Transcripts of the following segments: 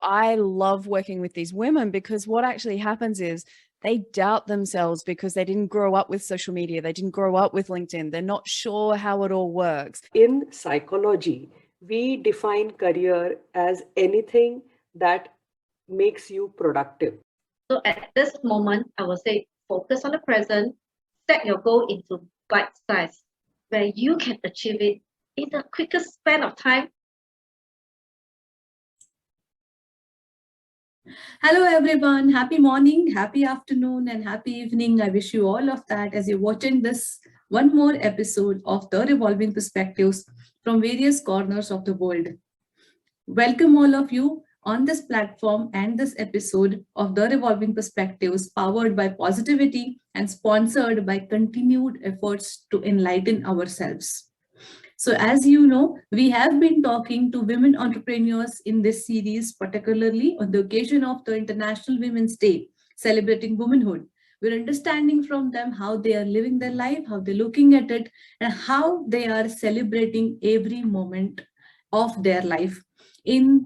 I love working with these women because what actually happens is they doubt themselves because they didn't grow up with social media. They didn't grow up with LinkedIn. They're not sure how it all works. In psychology, we define career as anything that makes you productive. So at this moment, I will say focus on the present, set your goal into bite size, where you can achieve it in the quickest span of time. Hello everyone, happy morning, happy afternoon and happy evening. I wish you all of that as you're watching this one more episode of the Revolving Perspectives from various corners of the world. Welcome all of you on this platform and this episode of the Revolving Perspectives powered by positivity and sponsored by continued efforts to enlighten ourselves. So as you know, we have been talking to women entrepreneurs in this series, particularly on the occasion of the International Women's Day, celebrating womanhood. We're understanding from them how they are living their life, how they're looking at it, and how they are celebrating every moment of their life in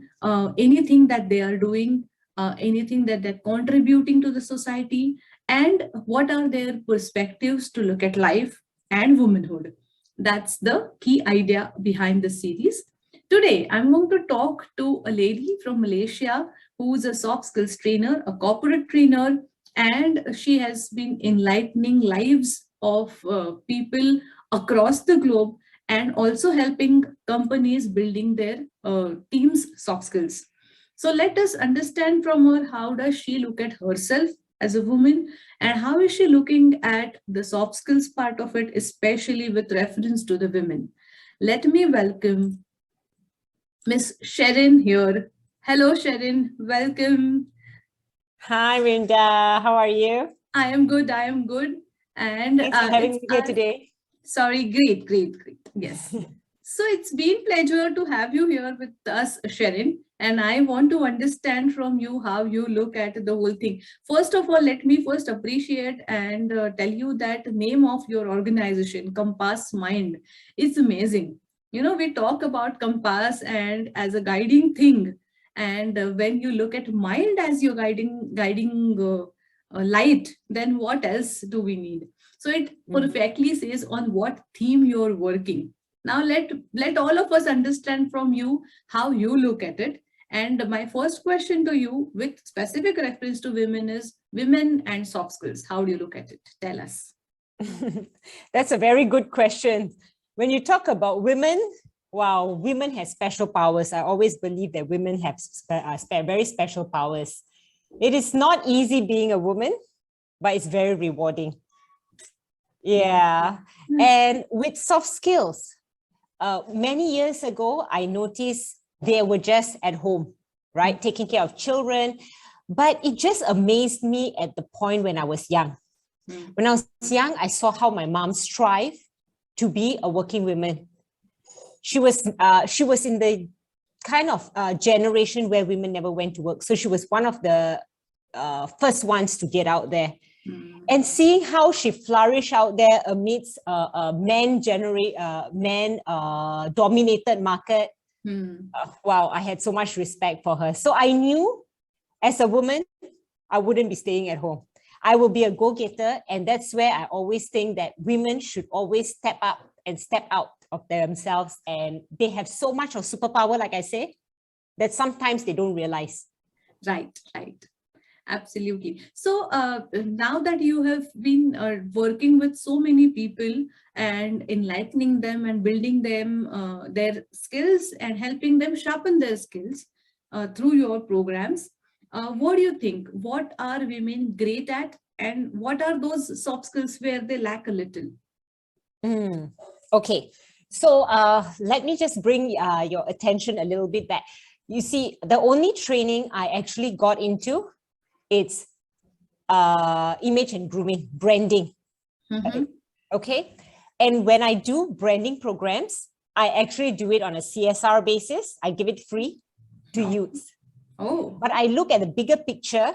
anything that they are doing, anything that they're contributing to the society, and what are their perspectives to look at life and womanhood. That's the key idea behind the series. Today, I'm going to talk to a lady from Malaysia who's a soft skills trainer, a corporate trainer, and she has been enlightening lives of people across the globe and also helping companies building their teams' soft skills. So let us understand from her, how does she look at herself as a woman, and how is she looking at the soft skills part of it, especially with reference to the women. Let me welcome Miss Sherin here. Hello, Sherin. Welcome. Hi, Rinda. How are you? I am good. I am good. And thanks for having me here today. Sorry, great. Yes. So it's been pleasure to have you here with us, Sherin. And I want to understand from you how you look at the whole thing. First of all, let me first appreciate and tell you that the name of your organization, Compass Mind, is amazing. You know, we talk about compass and as a guiding thing. And when you look at mind as your guiding light, then what else do we need? So it perfectly says on what theme you're working. Now let all of us understand from you how you look at it. And my first question to you, with specific reference to women, is women and soft skills. How do you look at it? Tell us. That's a very good question. When you talk about women, wow, women have special powers. I always believe that women have very special powers. It is not easy being a woman, but it's very rewarding. Yeah. And with soft skills, many years ago, I noticed they were just at home, right? Taking care of children. But it just amazed me at the point when I was young. When I was young, I saw how my mom strived to be a working woman. She was in the kind of generation where women never went to work. So she was one of the first ones to get out there. And seeing how she flourished out there amidst a man-dominated market, wow, I had so much respect for her. So I knew as a woman, I wouldn't be staying at home. I will be a go-getter. And that's where I always think that women should always step up and step out of themselves. And they have so much of superpower, like I say, that sometimes they don't realize. Right. Absolutely. So now that you have been working with so many people and enlightening them and building them their skills and helping them sharpen their skills through your programs, what do you think? What are women great at, and what are those soft skills where they lack a little? Okay. So let me just bring your attention a little bit back. You see, the only training I actually got into, it's image and grooming, branding. Okay. And when I do branding programs, I actually do it on a CSR basis. I give it free to youth. But I look at the bigger picture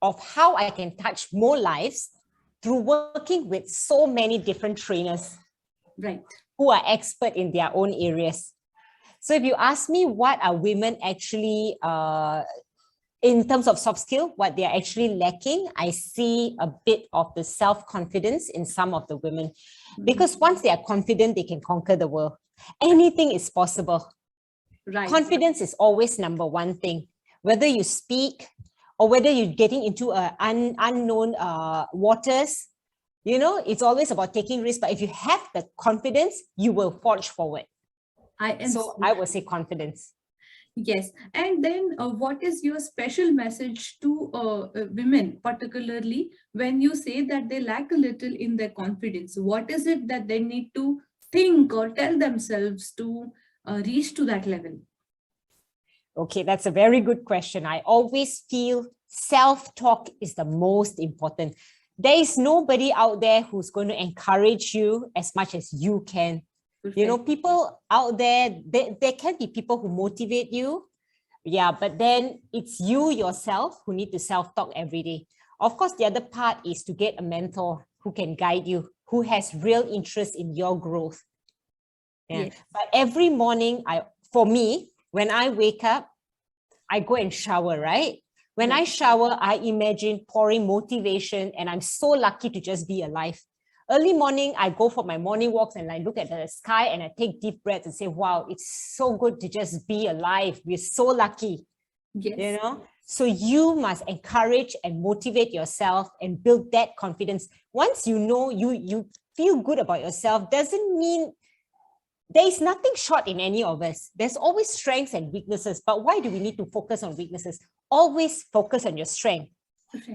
of how I can touch more lives through working with so many different trainers, right, who are expert in their own areas. So if you ask me what are women actually, in terms of soft skill, what they're actually lacking, I see a bit of the self-confidence in some of the women. Because once they are confident, they can conquer the world. Anything is possible. Right. Confidence is always number one thing. Whether you speak or whether you're getting into unknown waters, you know, it's always about taking risks. But if you have the confidence, you will forge forward. So I would say confidence. Yes. And then what is your special message to women, particularly when you say that they lack a little in their confidence? What is it that they need to think or tell themselves to reach to that level? Okay, that's a very good question. I always feel self-talk is the most important. There is nobody out there who's going to encourage you as much as you can. You know, people out there, there can be people who motivate you. Yeah, but then it's you yourself who need to self-talk every day. Of course, the other part is to get a mentor who can guide you, who has real interest in your growth. Yeah. Yes. But every morning, for me, when I wake up, I go and shower, right? When I shower, I imagine pouring motivation, and I'm so lucky to just be alive. Early morning, I go for my morning walks and I look at the sky and I take deep breaths and say, wow, it's so good to just be alive. We're so lucky, Yes. you know? So you must encourage and motivate yourself and build that confidence. Once you know, you feel good about yourself, doesn't mean there is nothing short in any of us. There's always strengths and weaknesses. But why do we need to focus on weaknesses? Always focus on your strength.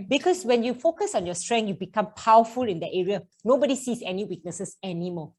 Because when you focus on your strength, you become powerful in the area. Nobody sees any weaknesses anymore.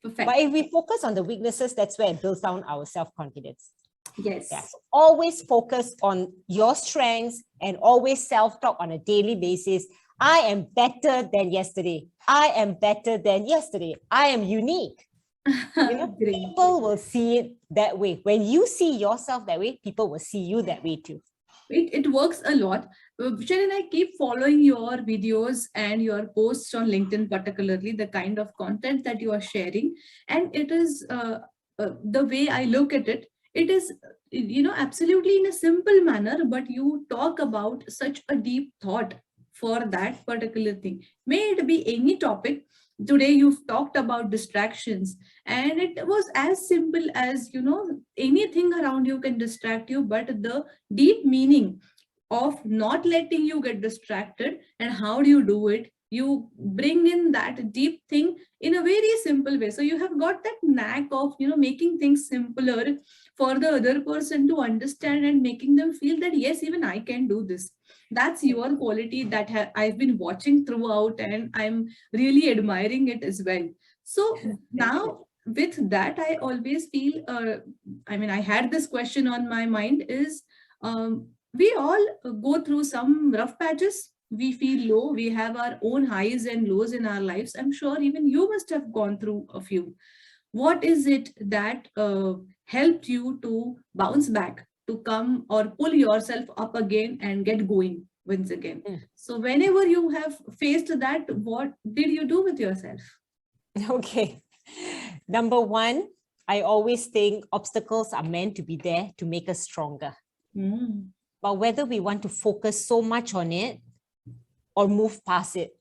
Perfect. But if we focus on the weaknesses, that's where it builds down our self-confidence. Yes. Yeah. So always focus on your strengths and always self-talk on a daily basis. I am better than yesterday. I am better than yesterday. I am unique. You know, people will see it that way. When you see yourself that way, people will see you that way too. It works a lot. Sherin, I keep following your videos and your posts on LinkedIn, particularly the kind of content that you are sharing. And it is the way I look at it, it is, you know, absolutely in a simple manner, but you talk about such a deep thought for that particular thing. May it be any topic. Today you've talked about distractions, and it was as simple as, you know, anything around you can distract you, but the deep meaning of not letting you get distracted and how do you do it, you bring in that deep thing in a very simple way. So you have got that knack of, you know, making things simpler for the other person to understand and making them feel that yes, even I can do this. That's your quality that I've been watching throughout, and I'm really admiring it as well. So now with that, I always feel, I mean, I had this question on my mind is, we all go through some rough patches. We feel low. We have our own highs and lows in our lives. I'm sure even you must have gone through a few. What is it that helped you to bounce back, to come or pull yourself up again and get going once again? So whenever you have faced that, what did you do with yourself? Okay. Number one, I always think obstacles are meant to be there to make us stronger. But whether we want to focus so much on it or move past it,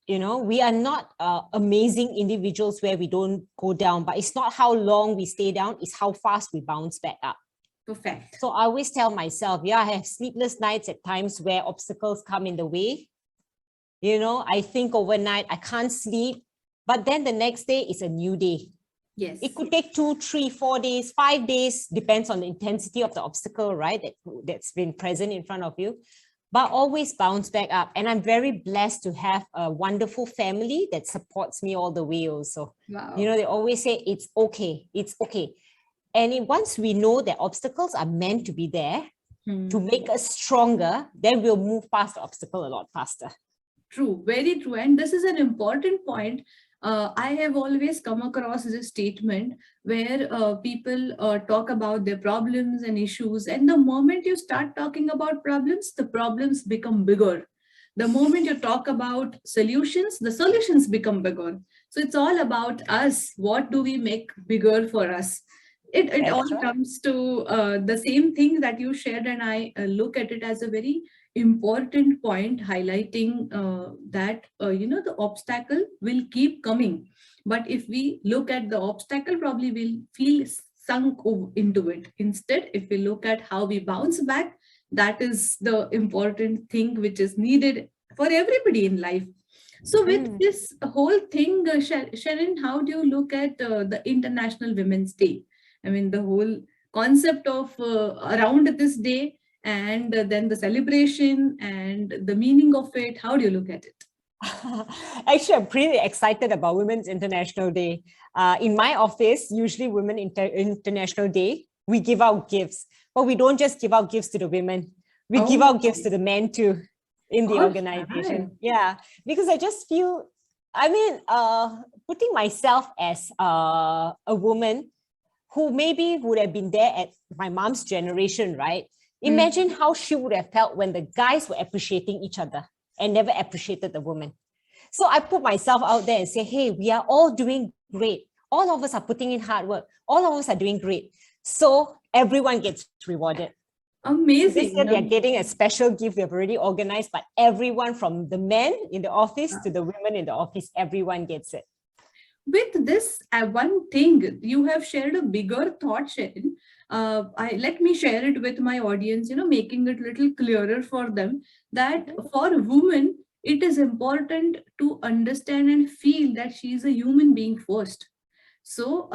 you know, we are not amazing individuals where we don't go down, but it's not how long we stay down, it's how fast we bounce back up. Perfect. So I always tell myself, yeah, I have sleepless nights at times where obstacles come in the way. You know, I think overnight, I can't sleep, but then the next day is a new day. Yes. It could take 2, 3, 4 days, 5 days, depends on the intensity of the obstacle, right? That's been present in front of you. But always bounce back up. And I'm very blessed to have a wonderful family that supports me all the way also. Wow. You know, they always say, it's okay, it's okay. And once we know that obstacles are meant to be there to make us stronger, then we'll move past the obstacle a lot faster. True, very true. And this is an important point. I have always come across this statement where people talk about their problems and issues. And the moment you start talking about problems, the problems become bigger. The moment you talk about solutions, the solutions become bigger. So it's all about us. What do we make bigger for us? It all That's right. comes to the same thing that you shared, and I look at it as a very important point, highlighting that the obstacle will keep coming, but if we look at the obstacle, probably we'll feel sunk into it. Instead, if we look at how we bounce back, that is the important thing which is needed for everybody in life. So with Mm. this whole thing, Sherin, how do you look at the International Women's Day? I mean, the whole concept of around this day, and then the celebration and the meaning of it. How do you look at it? Actually, I'm pretty excited about Women's International Day. In my office, usually International Day, we give out gifts, but we don't just give out gifts to the women. We give out gifts to the men too in the All organization. right. Yeah, because I just feel, putting myself as a woman who maybe would have been there at my mom's generation, right? Imagine how she would have felt when the guys were appreciating each other and never appreciated the woman. So I put myself out there and say, hey, we are all doing great. All of us are putting in hard work. All of us are doing great. So everyone gets rewarded. Amazing. This year, they're getting a special gift we have already organized, but everyone from the men in the office to the women in the office, everyone gets it. With this one thing, you have shared a bigger thought, Sherin. Let me share it with my audience, making it a little clearer for them that for women, it is important to understand and feel that she is a human being first. So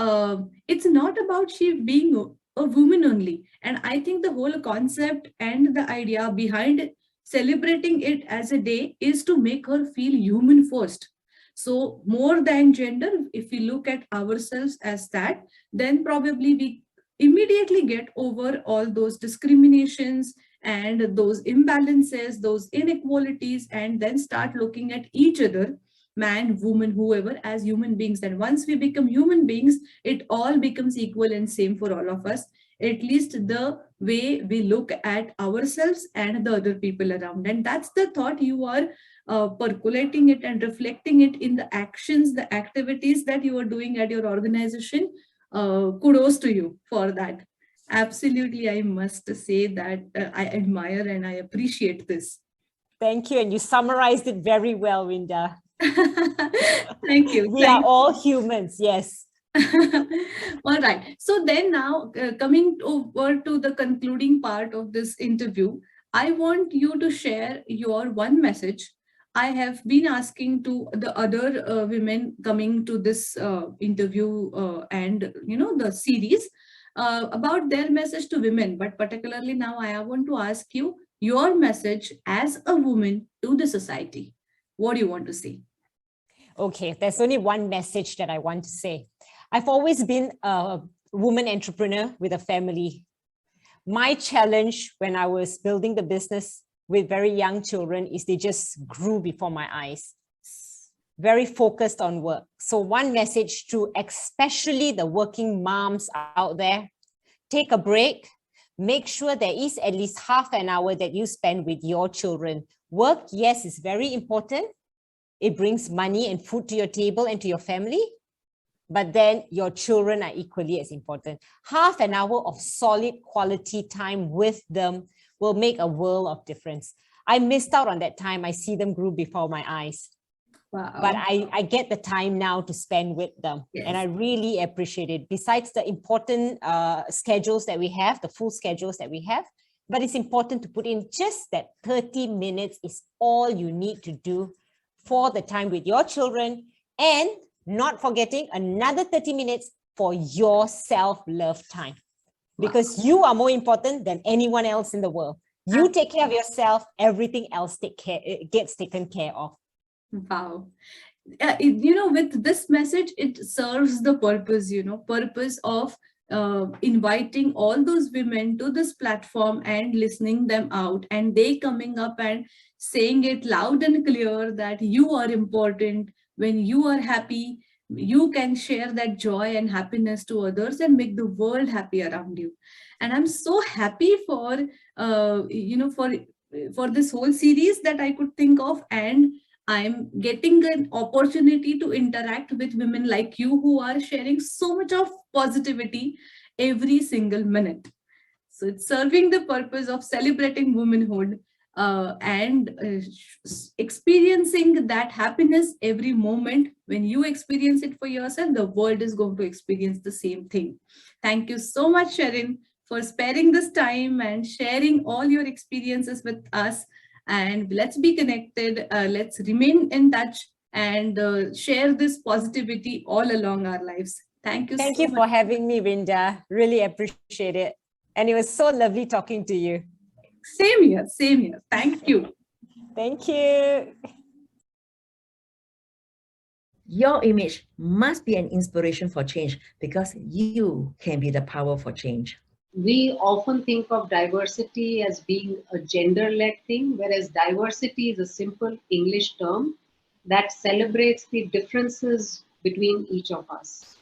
it's not about she being a woman only. And I think the whole concept and the idea behind celebrating it as a day is to make her feel human first. So more than gender, if we look at ourselves as that, then probably we immediately get over all those discriminations and those imbalances, those inequalities, and then start looking at each other, man, woman, whoever, as human beings. And once we become human beings, it all becomes equal and same for all of us, at least the way we look at ourselves and the other people around. And that's the thought you are percolating it and reflecting it in the actions, the activities that you are doing at your organization. Kudos to you for that. Absolutely, I must say that I admire and I appreciate this. Thank you. And you summarized it very well, Winda. Thank you. We are all humans, yes. All right. So then now coming over to the concluding part of this interview, I want you to share your one message. I have been asking to the other women coming to this interview and the series about their message to women, but particularly now I want to ask you your message as a woman to the society. What do you want to say? Okay, there's only one message that I want to say. I've always been a woman entrepreneur with a family. My challenge when I was building the business with very young children is they just grew before my eyes. Very focused on work. So one message to especially the working moms out there, take a break. Make sure there is at least half an hour that you spend with your children. Work, yes, is very important. It brings money and food to your table and to your family. But then your children are equally as important. Half an hour of solid quality time with them will make a world of difference. I missed out on that time. I see them grow before my eyes. Wow. But I get the time now to spend with them. Yes. And I really appreciate it. Besides the important schedules that we have, the full schedules that we have, but it's important to put in just that 30 minutes is all you need to do for the time with your children, and not forgetting another 30 minutes for your self-love time. Because you are more important than anyone else in the world. You take care of yourself, everything else gets taken care of. Wow. With this message, it serves the purpose, purpose of inviting all those women to this platform and listening them out, and they coming up and saying it loud and clear that you are important. When you are happy, you can share that joy and happiness to others and make the world happy around you. And I'm so happy for for this whole series that I could think of, and I'm getting an opportunity to interact with women like you who are sharing so much of positivity every single minute. So it's serving the purpose of celebrating womanhood and experiencing that happiness every moment. When you experience it for yourself, the world is going to experience the same thing. Thank you so much, Sherin, for sparing this time and sharing all your experiences with us. And let's be connected. Let's remain in touch and share this positivity all along our lives. Thank you Thank so you much. for having me, Rinda. Really appreciate it. And it was so lovely talking to you. Same here, same here. Thank you. Thank you. Your image must be an inspiration for change because you can be the power for change. We often think of diversity as being a gender-led thing, whereas diversity is a simple English term that celebrates the differences between each of us.